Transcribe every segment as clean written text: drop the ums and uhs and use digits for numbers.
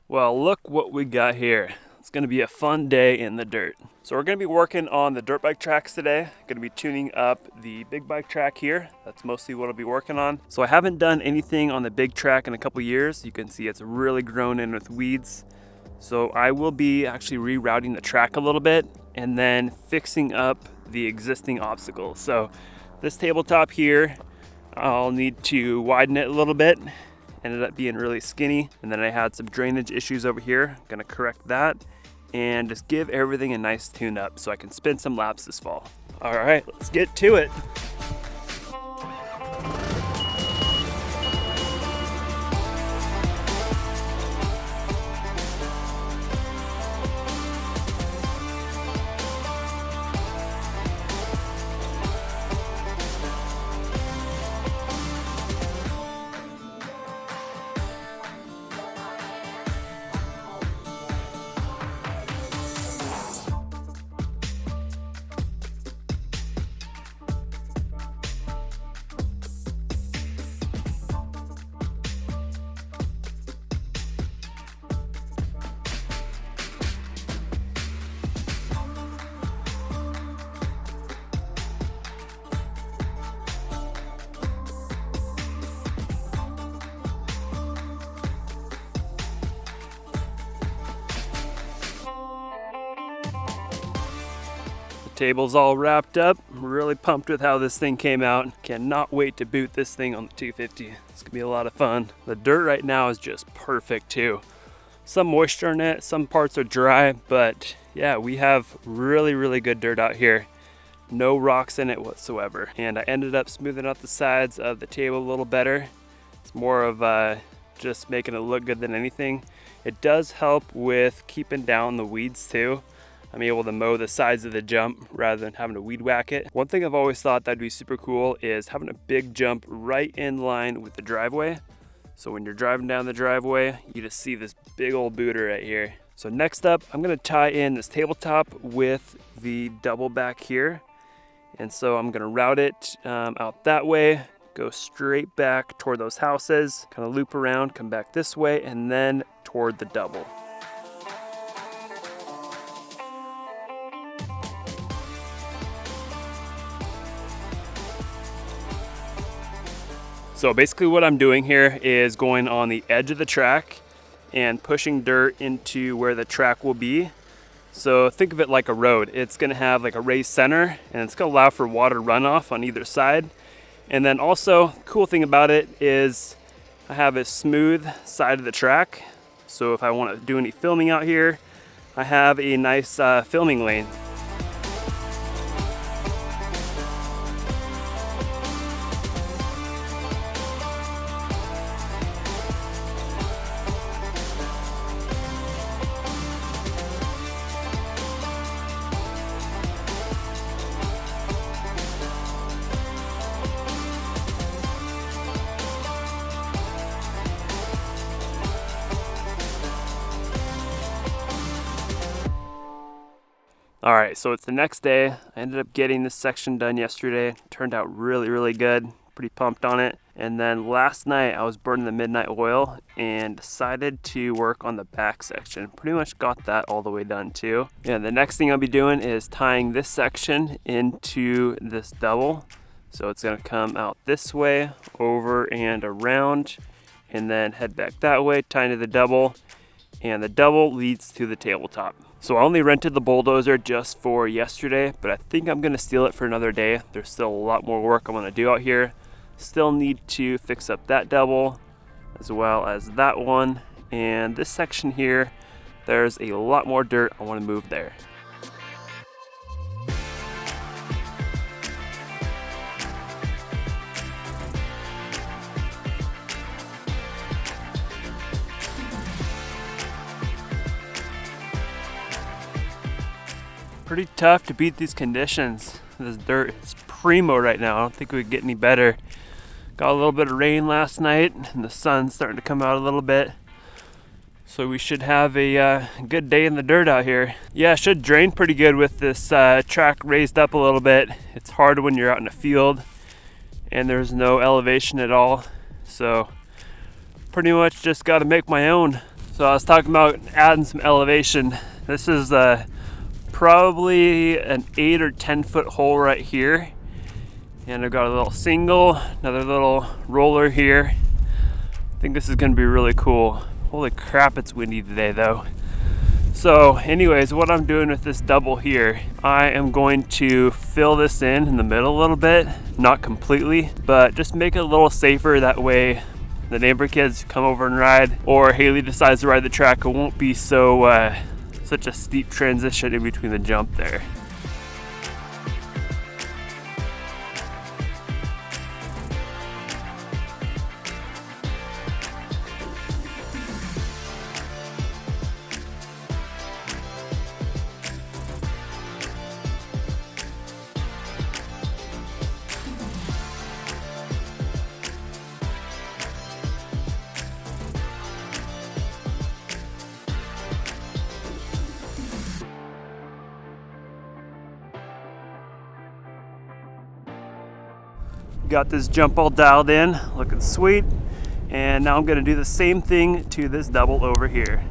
Well, look what we got here. It's gonna be a fun day in the dirt. So we're gonna be working on the dirt bike tracks today. Gonna be tuning up the big bike track here. That's mostly what I'll be working on. So I haven't done anything on the big track in a couple years. You can see it's really grown in with weeds. So I will be actually rerouting the track a little bit and then fixing up the existing obstacles. So this tabletop here, I'll need to widen it a little bit. Ended up being really skinny, and then I had some drainage issues over here. Gonna correct that and just give everything a nice tune up so I can spin some laps this fall. All right, let's get to it. Table's all wrapped up. I'm really pumped with how this thing came out. Cannot wait to boot this thing on the 250. It's gonna be a lot of fun. The dirt right now is just perfect too. Some moisture in it, some parts are dry, but yeah, we have really good dirt out here. No rocks in it whatsoever. And I ended up smoothing out the sides of the table a little better. It's more of just making it look good than anything. It does help with keeping down the weeds too. I'm able to mow the sides of the jump rather than having to weed whack it. One thing I've always thought that'd be super cool is having a big jump right in line with the driveway. So when you're driving down the driveway, you just see this big old booter right here. So next up, I'm gonna tie in this tabletop with the double back here. And so I'm gonna route it out that way, go straight back toward those houses, kind of loop around, come back this way, and then toward the double. So basically what I'm doing here is going on the edge of the track and pushing dirt into where the track will be. So think of it like a road. It's gonna have like a raised center and it's gonna allow for water runoff on either side. And then also, cool thing about it is I have a smooth side of the track. So if I wanna do any filming out here, I have a nice filming lane. All right, so it's the next day. I ended up getting this section done yesterday. Turned out really good. Pretty pumped on it. And then last night I was burning the midnight oil and decided to work on the back section. Pretty much got that all the way done too. And the next thing I'll be doing is tying this section into this double. So it's gonna come out this way, over and around, and then head back that way, tie into the double, and the double leads to the tabletop. So I only rented the bulldozer just for yesterday, but I think I'm gonna steal it for another day. There's still a lot more work I'm gonna do out here. Still need to fix up that double as well as that one. And this section here, there's a lot more dirt I wanna move there. Pretty tough to beat these conditions. This dirt is primo right now. I don't think we could get any better. Got a little bit of rain last night and the sun's starting to come out a little bit. So we should have a good day in the dirt out here. Yeah, it should drain pretty good with this track raised up a little bit. It's hard when you're out in a field and there's no elevation at all. So pretty much just got to make my own. So I was talking about adding some elevation. This is probably an 8 or 10 foot hole right here. And I've got a little single, another little roller here. I think this is gonna be really cool. Holy crap, it's windy today though. So anyways, what I'm doing with this double here, I am going to fill this in the middle a little bit, not completely, but just make it a little safer. That way the neighbor kids come over and ride, or Haley decides to ride the track, it won't be so such a steep transition in between the jump there. Got this jump all dialed in, looking sweet. And now I'm gonna do the same thing to this double over here.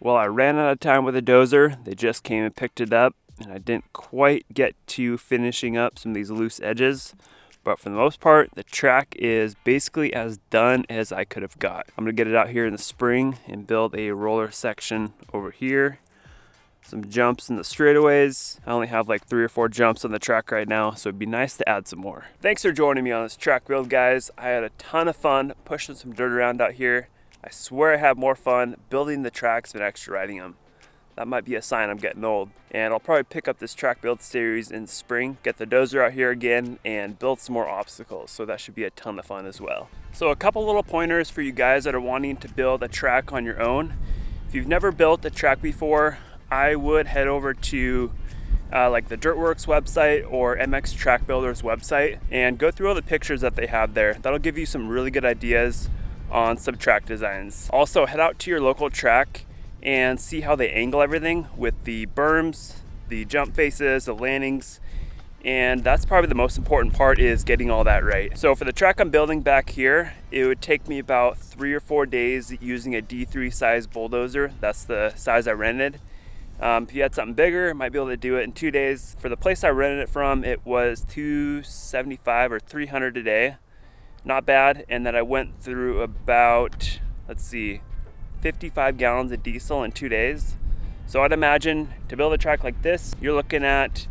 Well, I ran out of time with a dozer. They just came and picked it up, and I didn't quite get to finishing up some of these loose edges. But for the most part, the track is basically as done as I could have got. I'm gonna get it out here in the spring and build a roller section over here. Some jumps in the straightaways. I only have like 3 or 4 jumps on the track right now, so it'd be nice to add some more. Thanks for joining me on this track build, guys. I had a ton of fun pushing some dirt around out here. I swear I have more fun building the tracks than actually riding them. That might be a sign I'm getting old. And I'll probably pick up this track build series in spring, get the dozer out here again, and build some more obstacles. So that should be a ton of fun as well. So a couple little pointers for you guys that are wanting to build a track on your own. If you've never built a track before, I would head over to like the Dirtworks website or MX Track Builder's website and go through all the pictures that they have there. That'll give you some really good ideas on some track designs. Also, head out to your local track and see how they angle everything with the berms, the jump faces, the landings, and that's probably the most important part, is getting all that right. So for the track I'm building back here, it would take me about 3 or 4 days using a D3 size bulldozer. That's the size I rented. If you had something bigger, might be able to do it in 2 days. For the place I rented it from, it was $275 or $300 a day. Not bad. And then I went through about, 55 gallons of diesel in 2 days. So I'd imagine to build a track like this, you're looking at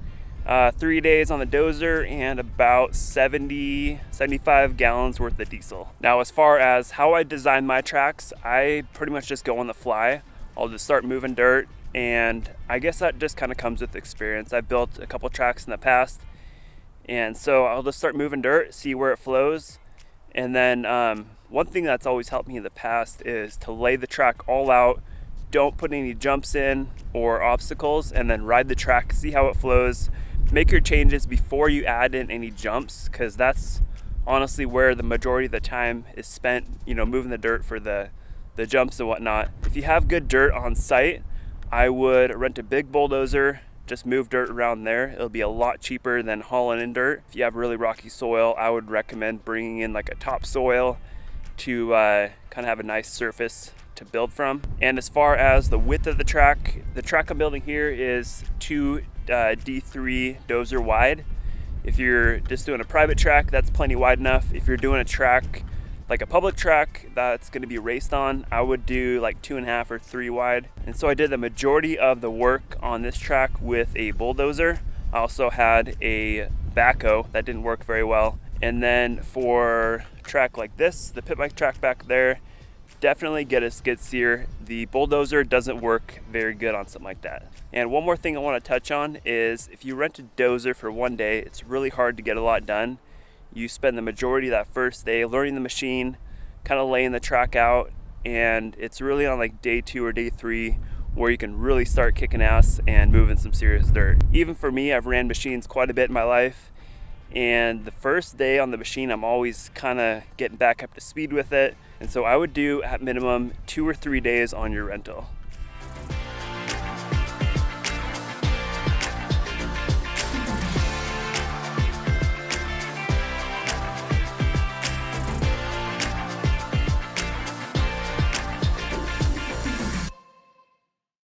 3 days on the dozer and about 75 gallons worth of diesel. Now, as far as how I design my tracks, I pretty much just go on the fly. I'll just start moving dirt, and I guess that just kind of comes with experience. I've built a couple tracks in the past, and so I'll just start moving dirt, see where it flows. And then one thing that's always helped me in the past is to lay the track all out, don't put any jumps in or obstacles, and then ride the track, see how it flows. Make your changes before you add in any jumps, because that's honestly where the majority of the time is spent, moving the dirt for the jumps and whatnot. If you have good dirt on site, I would rent a big bulldozer, just move dirt around there. It'll be a lot cheaper than hauling in dirt. If you have really rocky soil, I would recommend bringing in like a topsoil to kind of have a nice surface to build from. And as far as the width of the track I'm building here is 2 D3 dozer wide. If you're just doing a private track, that's plenty wide enough. If you're doing a track like a public track that's going to be raced on, I would do like 2.5 or 3 wide. And so I did the majority of the work on this track with a bulldozer. I also had a backhoe that didn't work very well. And then for a track like this, the pit bike track back there, definitely get a skid steer. The bulldozer doesn't work very good on something like that. And one more thing I want to touch on is if you rent a dozer for one day, it's really hard to get a lot done. You spend the majority of that first day learning the machine, kind of laying the track out, and it's really on like day 2 or day 3 where you can really start kicking ass and moving some serious dirt. Even for me, I've ran machines quite a bit in my life, and the first day on the machine I'm always kind of getting back up to speed with it. And so I would do at minimum 2 or 3 days on your rental.